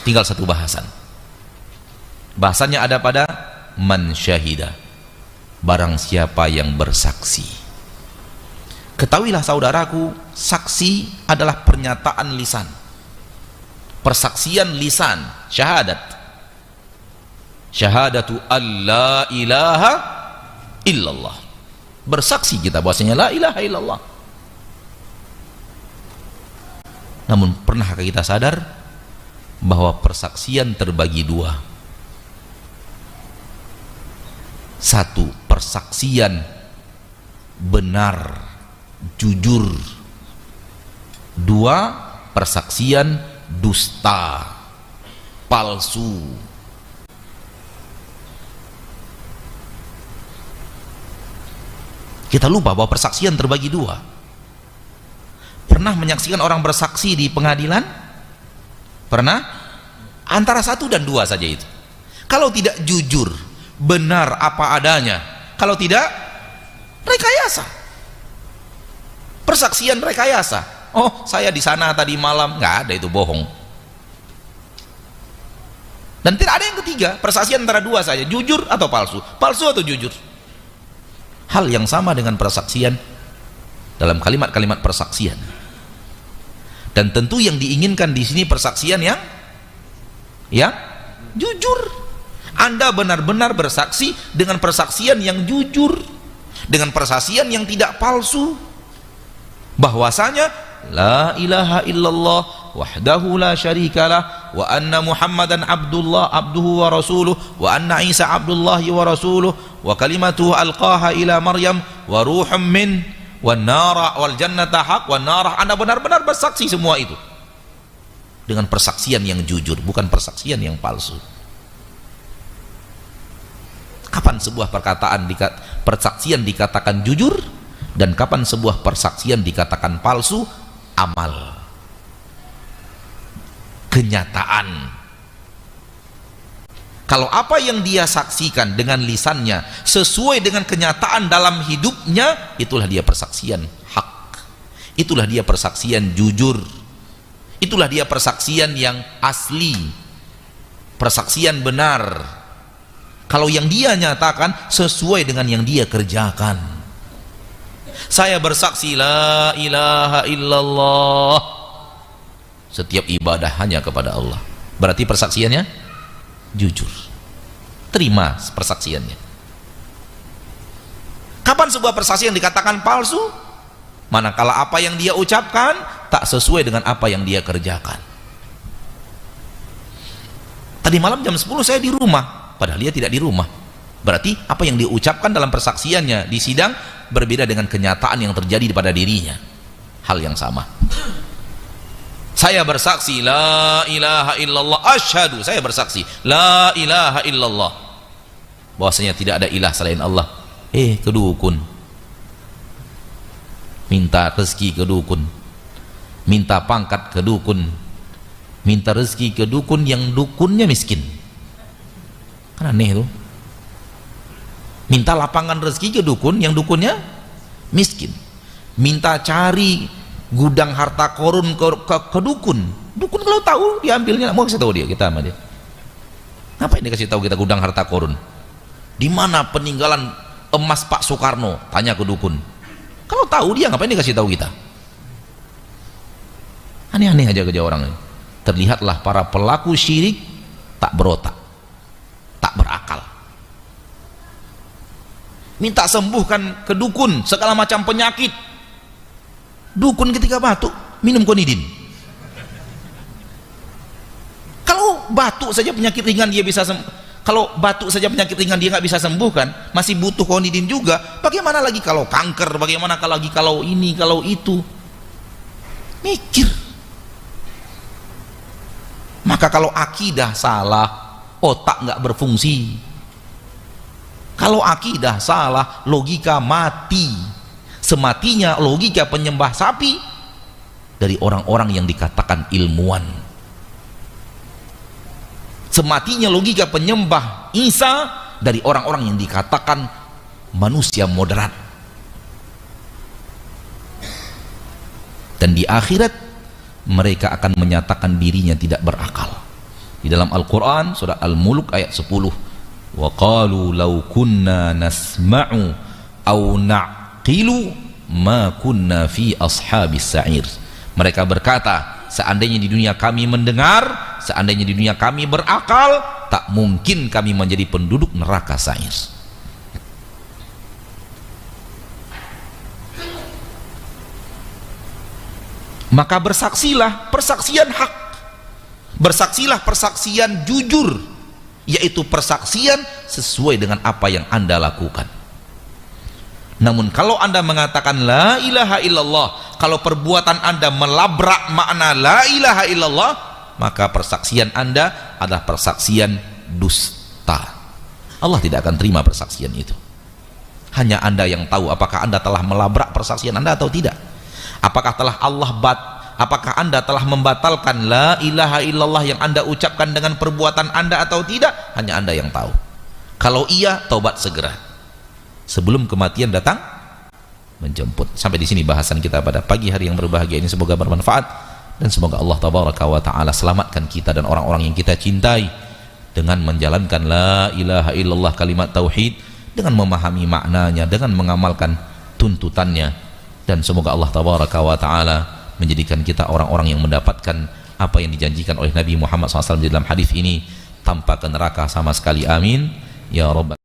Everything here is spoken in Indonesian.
tinggal satu bahasan. Bahasannya ada pada man syahida, barang siapa yang bersaksi. Ketahuilah saudaraku, saksi adalah pernyataan lisan, persaksian lisan, syahadat. Syahadatu alla ilaha illallah, bersaksi kita bahwasanya la ilaha illallah. Namun pernahkah kita sadar bahwa persaksian terbagi dua? Satu, persaksian benar, jujur. Dua, persaksian dusta, palsu. Kita lupa bahwa persaksian terbagi dua. Pernah menyaksikan orang bersaksi di pengadilan? Pernah? Antara satu dan dua saja itu. Kalau tidak jujur, benar apa adanya. Kalau tidak, rekayasa. Persaksian rekayasa. Oh, saya di sana tadi malam. Nggak ada, itu bohong. Dan tidak ada yang ketiga, persaksian antara dua saja, jujur atau palsu. Palsu atau jujur. Hal yang sama dengan persaksian dalam kalimat-kalimat persaksian. Dan tentu yang diinginkan di sini persaksian yang jujur. Anda benar-benar bersaksi dengan persaksian yang jujur, dengan persaksian yang tidak palsu, bahwasanya la ilaha illallah wahdahu la syarikalah wa anna muhammadan abduhu wa rasuluh wa anna isa abdullahi wa rasuluh wa kalimatuhu alqaha ila maryam wa ruhum min wan nara wal jannata haq wan nara. Anda benar-benar bersaksi semua itu dengan persaksian yang jujur, bukan persaksian yang palsu. Kapan sebuah persaksian dikatakan jujur dan kapan sebuah persaksian dikatakan palsu? Amal, kenyataan. Kalau apa yang dia saksikan dengan lisannya sesuai dengan kenyataan dalam hidupnya, itulah dia persaksian hak, itulah dia persaksian jujur, itulah dia persaksian yang asli, persaksian benar. Kalau yang dia nyatakan sesuai dengan yang dia kerjakan. Saya bersaksi la ilaha illallah, setiap ibadah hanya kepada Allah. Berarti persaksiannya jujur. Terima persaksiannya. Kapan sebuah persaksian dikatakan palsu? Manakala apa yang dia ucapkan tak sesuai dengan apa yang dia kerjakan. Tadi malam jam 10 saya di rumah, padahal dia tidak di rumah. Berarti apa yang dia ucapkan dalam persaksiannya di sidang berbeda dengan kenyataan yang terjadi pada dirinya. Hal yang sama. Saya bersaksi la ilaha illallah, asyhadu, saya bersaksi la ilaha illallah, bahwasanya tidak ada ilah selain Allah. Ke dukun, minta rezeki ke dukun, minta pangkat ke dukun, minta rezeki ke dukun yang dukunnya miskin. Kan aneh tuh. Minta lapangan rezeki ke dukun yang dukunnya miskin. Minta cari gudang harta korun ke dukun. Dukun kalau tahu diambilnya, mau kasih tahu dia, kita sama dia. Ngapain dia kasih tahu kita gudang harta korun? Di mana peninggalan emas Pak Soekarno? Tanya ke dukun. Kalau tahu dia, ngapain dia kasih tahu kita? Aneh-aneh aja kerja orang ini. Terlihatlah para pelaku syirik tak berotak, tak berakal. Minta sembuhkan ke dukun segala macam penyakit. Dukun ketika batuk minum konidin. Kalau batuk saja penyakit ringan dia bisa kalau batuk saja penyakit ringan dia nggak bisa sembuhkan, masih butuh konidin juga. Bagaimana lagi kalau kanker? Bagaimana lagi kalau ini, kalau itu? Mikir. Maka kalau akidah salah, otak nggak berfungsi. Kalau akidah salah, logika mati. Sematinya logika penyembah sapi dari orang-orang yang dikatakan ilmuwan. Sematinya logika penyembah Isa dari orang-orang yang dikatakan manusia moderat. Dan di akhirat mereka akan menyatakan dirinya tidak berakal. Di dalam Al-Quran surah Al-Mulk ayat 10, wa qalu law kunna nasma'u aw na'qilu ma kunna fi ashabis sa'ir. Mereka berkata, seandainya di dunia kami mendengar, seandainya di dunia kami berakal, tak mungkin kami menjadi penduduk neraka sa'ir. Maka bersaksilah persaksian hak, bersaksilah persaksian jujur, yaitu persaksian sesuai dengan apa yang Anda lakukan. Namun kalau Anda mengatakan la ilaha illallah, kalau perbuatan Anda melabrak makna la ilaha illallah, maka persaksian Anda adalah persaksian dusta. Allah tidak akan terima persaksian itu. Hanya Anda yang tahu apakah Anda telah melabrak persaksian Anda atau tidak. Apakah apakah Anda telah membatalkan la ilaha illallah yang Anda ucapkan dengan perbuatan Anda atau tidak? Hanya Anda yang tahu. Kalau iya, taubat segera sebelum kematian datang menjemput. Sampai di sini bahasan kita pada pagi hari yang berbahagia ini. Semoga bermanfaat dan semoga Allah tabaraka wa taala selamatkan kita dan orang-orang yang kita cintai dengan menjalankan la ilaha illallah, kalimat tauhid, dengan memahami maknanya, dengan mengamalkan tuntutannya. Dan semoga Allah tabaraka wa ta'ala menjadikan kita orang-orang yang mendapatkan apa yang dijanjikan oleh Nabi Muhammad SAW dalam hadis ini, tanpa ke neraka sama sekali. Amin ya rabbal